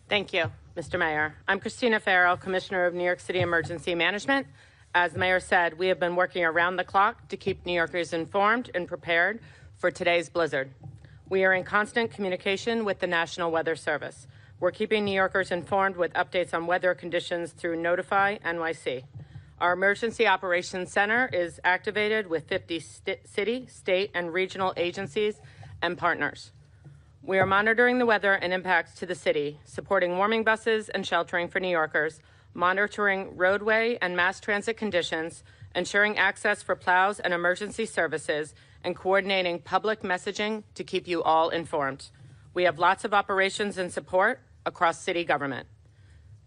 Thank you, Mr. Mayor. I'm Christina Frell, Commissioner of New York City Emergency Management. As the Mayor said, we have been working around the clock to keep New Yorkers informed and prepared for today's blizzard. We are in constant communication with the National Weather Service. We're keeping New Yorkers informed with updates on weather conditions through Notify NYC. Our Emergency Operations Center is activated with 50 city, state, and regional agencies and partners. We are monitoring the weather and impacts to the city, supporting warming buses and sheltering for New Yorkers, monitoring roadway and mass transit conditions, ensuring access for plows and emergency services, and coordinating public messaging to keep you all informed. We have lots of operations and support across city government.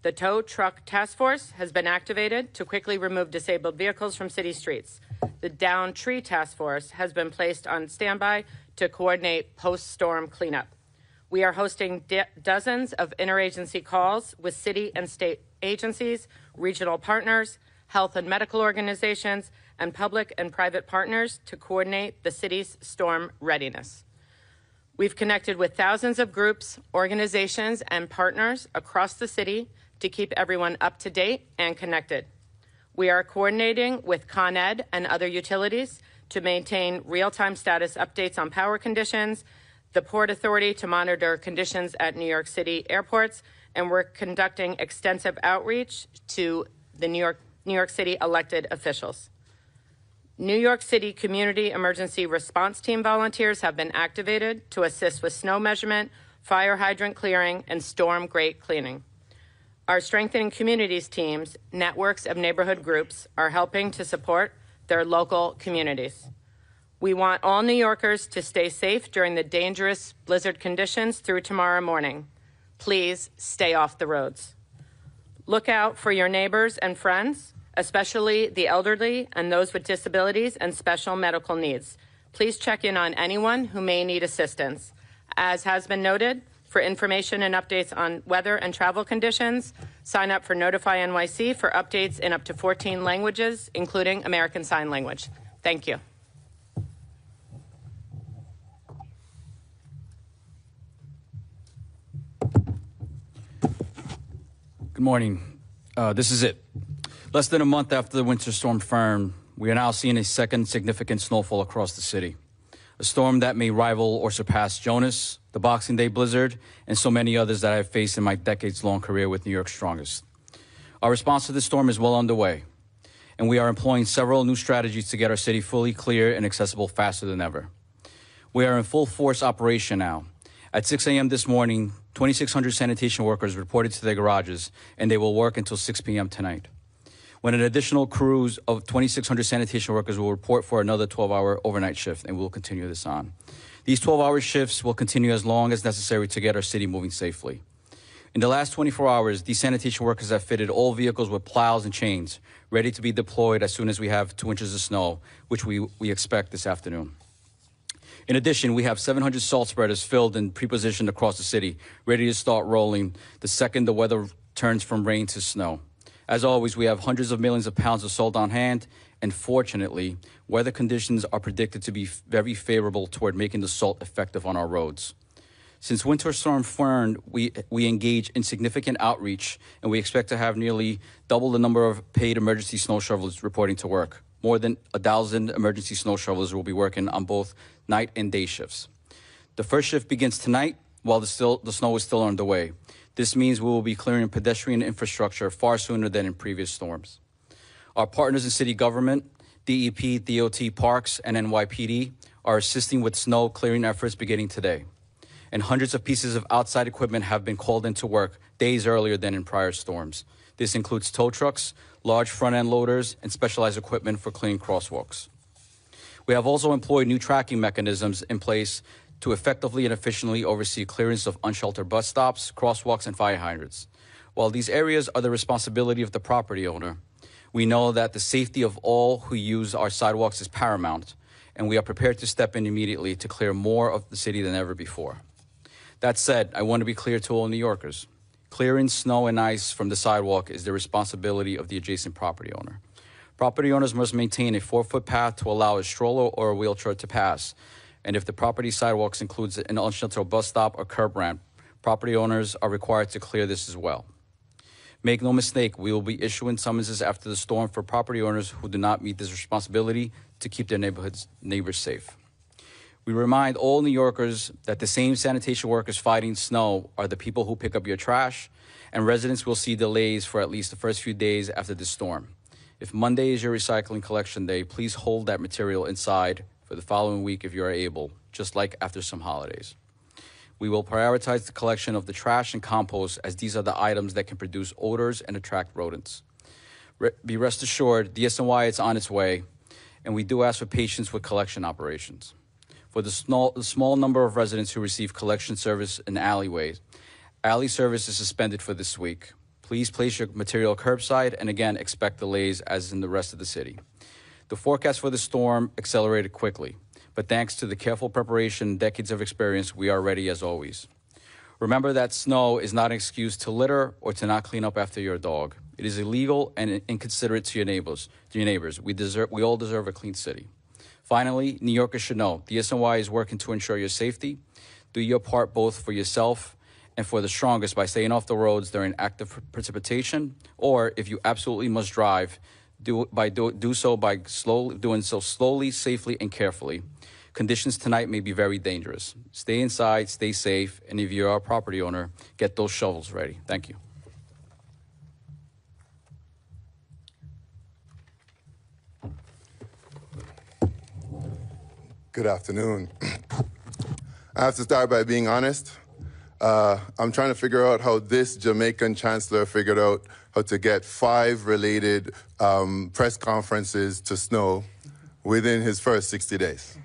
The Tow Truck Task Force has been activated to quickly remove disabled vehicles from city streets. The Down Tree Task Force has been placed on standby to coordinate post-storm cleanup. We are hosting dozens of interagency calls with city and state agencies, regional partners, health and medical organizations, and public and private partners to coordinate the city's storm readiness. We've connected with thousands of groups, organizations, and partners across the city to keep everyone up to date and connected. We are coordinating with Con Ed and other utilities to maintain real-time status updates on power conditions, the Port Authority to monitor conditions at New York City airports, and we're conducting extensive outreach to the New York City elected officials. New York City Community Emergency Response Team volunteers have been activated to assist with snow measurement, fire hydrant clearing, and storm grate cleaning. Our Strengthening Communities teams, networks of neighborhood groups, are helping to support their local communities. We want all New Yorkers to stay safe during the dangerous blizzard conditions through tomorrow morning. Please stay off the roads. Look out for your neighbors and friends, especially the elderly and those with disabilities and special medical needs. Please check in on anyone who may need assistance. As has been noted, for information and updates on weather and travel conditions, sign up for Notify NYC for updates in up to 14 languages, including American Sign Language. Thank you. Good morning. This is it. Less than a month after the winter storm Fern, we are now seeing a second significant snowfall across the city. A storm that may rival or surpass Jonas, the Boxing Day blizzard, and so many others that I've faced in my decades-long career with New York's strongest. Our response to this storm is well underway, and we are employing several new strategies to get our city fully clear and accessible faster than ever. We are in full force operation now. At 6 a.m. this morning, 2,600 sanitation workers reported to their garages, and they will work until 6 p.m. tonight, when an additional crews of 2,600 sanitation workers will report for another 12-hour overnight shift, and we'll continue this on. These 12-hour shifts will continue as long as necessary to get our city moving safely. In the last 24 hours, these sanitation workers have fitted all vehicles with plows and chains, ready to be deployed as soon as we have 2 inches of snow, which we expect this afternoon. In addition, we have 700 salt spreaders filled and pre-positioned across the city, ready to start rolling the second the weather turns from rain to snow. As always, we have hundreds of millions of pounds of salt on hand, and fortunately, weather conditions are predicted to be very favorable toward making the salt effective on our roads. Since Winter Storm Fern, we engage in significant outreach, and we expect to have nearly double the number of paid emergency snow shovelers reporting to work. More than 1,000 emergency snow shovelers will be working on both night and day shifts. The first shift begins tonight while the snow is still underway. This means we will be clearing pedestrian infrastructure far sooner than in previous storms. Our partners in city government, DEP, DOT, Parks, and NYPD are assisting with snow clearing efforts beginning today. And hundreds of pieces of outside equipment have been called into work days earlier than in prior storms. This includes tow trucks, large front-end loaders, and specialized equipment for clearing crosswalks. We have also employed new tracking mechanisms in place to effectively and efficiently oversee clearance of unsheltered bus stops, crosswalks, and fire hydrants. While these areas are the responsibility of the property owner, we know that the safety of all who use our sidewalks is paramount, and we are prepared to step in immediately to clear more of the city than ever before. That said, I want to be clear to all New Yorkers. Clearing snow and ice from the sidewalk is the responsibility of the adjacent property owner. Property owners must maintain a 4-foot path to allow a stroller or a wheelchair to pass. And if the property sidewalks includes an unsheltered bus stop or curb ramp, Property owners are required to clear this as well. Make no mistake, we will be issuing summonses after the storm for property owners who do not meet this responsibility to keep their neighbors safe. We remind all New Yorkers that the same sanitation workers fighting snow are the people who pick up your trash, and residents will see delays for at least the first few days after the storm. If Monday is your recycling collection day, please hold that material inside for the following week if you are able, just like after some holidays. We will prioritize the collection of the trash and compost, as these are the items that can produce odors and attract rodents. Be rest assured, DSNY is on its way, and we do ask for patience with collection operations. For the small number of residents who receive collection service in alleyways, alley service is suspended for this week. Please place your material curbside, and again, expect delays as in the rest of the city. The forecast for the storm accelerated quickly, but thanks to the careful preparation and decades of experience, we are ready as always. Remember that snow is not an excuse to litter or to not clean up after your dog. It is illegal and inconsiderate to your neighbors. We all deserve a clean city. Finally, New Yorkers should know DSNY is working to ensure your safety. Do your part both for yourself and for the strongest by staying off the roads during active precipitation, or if you absolutely must drive, do so by doing so slowly, safely, and carefully. Conditions tonight may be very dangerous. Stay inside, stay safe, and if you are a property owner, get those shovels ready. Thank you. Good afternoon. I have to start by being honest. I'm trying to figure out how this Jamaican chancellor figured out how to get 5 related press conferences to snow within his first 60 days.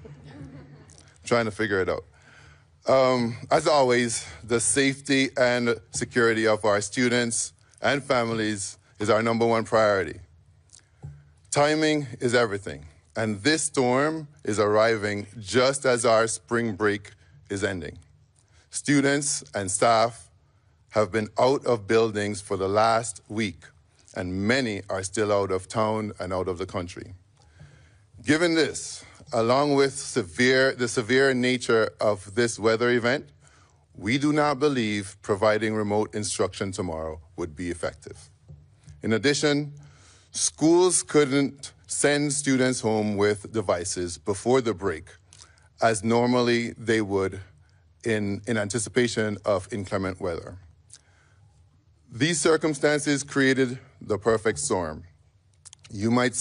Trying to figure it out. As always, the safety and security of our students and families is our #1 priority. Timing is everything, and this storm is arriving just as our spring break is ending. Students and staff have been out of buildings for the last week, and many are still out of town and out of the country. Given this, along with the severe nature of this weather event, we do not believe providing remote instruction tomorrow would be effective. In addition, schools couldn't send students home with devices before the break, as normally they would in anticipation of inclement weather. These circumstances created the perfect storm. You might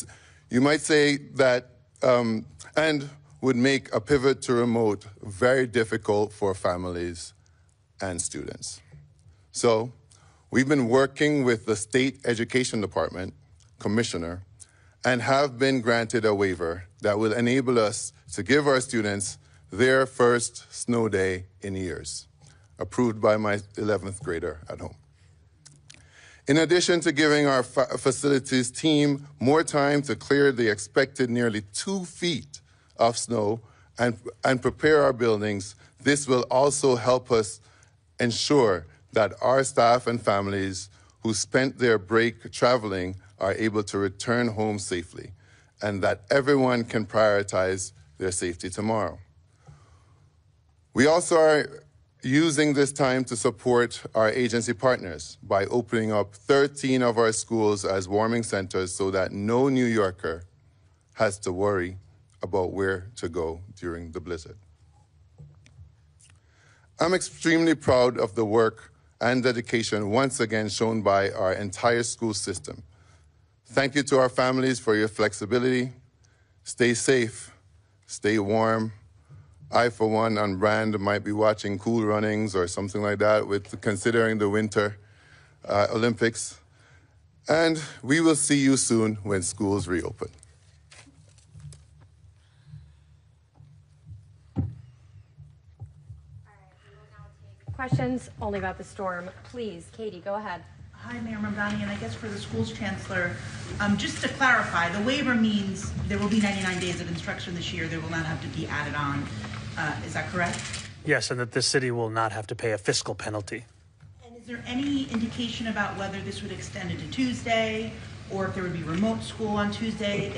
say that, and would make a pivot to remote very difficult for families and students. So we've been working with the State Education Department Commissioner and have been granted a waiver that will enable us to give our students their first snow day in years, approved by my 11th grader at home. In addition to giving our facilities team more time to clear the expected nearly 2 feet of snow and prepare our buildings, this will also help us ensure that our staff and families who spent their break traveling are able to return home safely, and that everyone can prioritize their safety tomorrow. We also are using this time to support our agency partners by opening up 13 of our schools as warming centers so that no New Yorker has to worry about where to go during the blizzard. I'm extremely proud of the work and dedication once again shown by our entire school system. Thank you to our families for your flexibility. Stay safe, stay warm. I, for one, on brand, might be watching Cool Runnings or something like that, considering the Winter Olympics. And we will see you soon when schools reopen. All right, we will now take questions only about the storm. Please, Katie, go ahead. Hi, Mayor Mamdani, and I guess for the school's chancellor, just to clarify, the waiver means there will be 99 days of instruction this year. There will not have to be added on. Is that correct? Yes, and that the city will not have to pay a fiscal penalty. And is there any indication about whether this would extend into Tuesday, or if there would be remote school on Tuesday?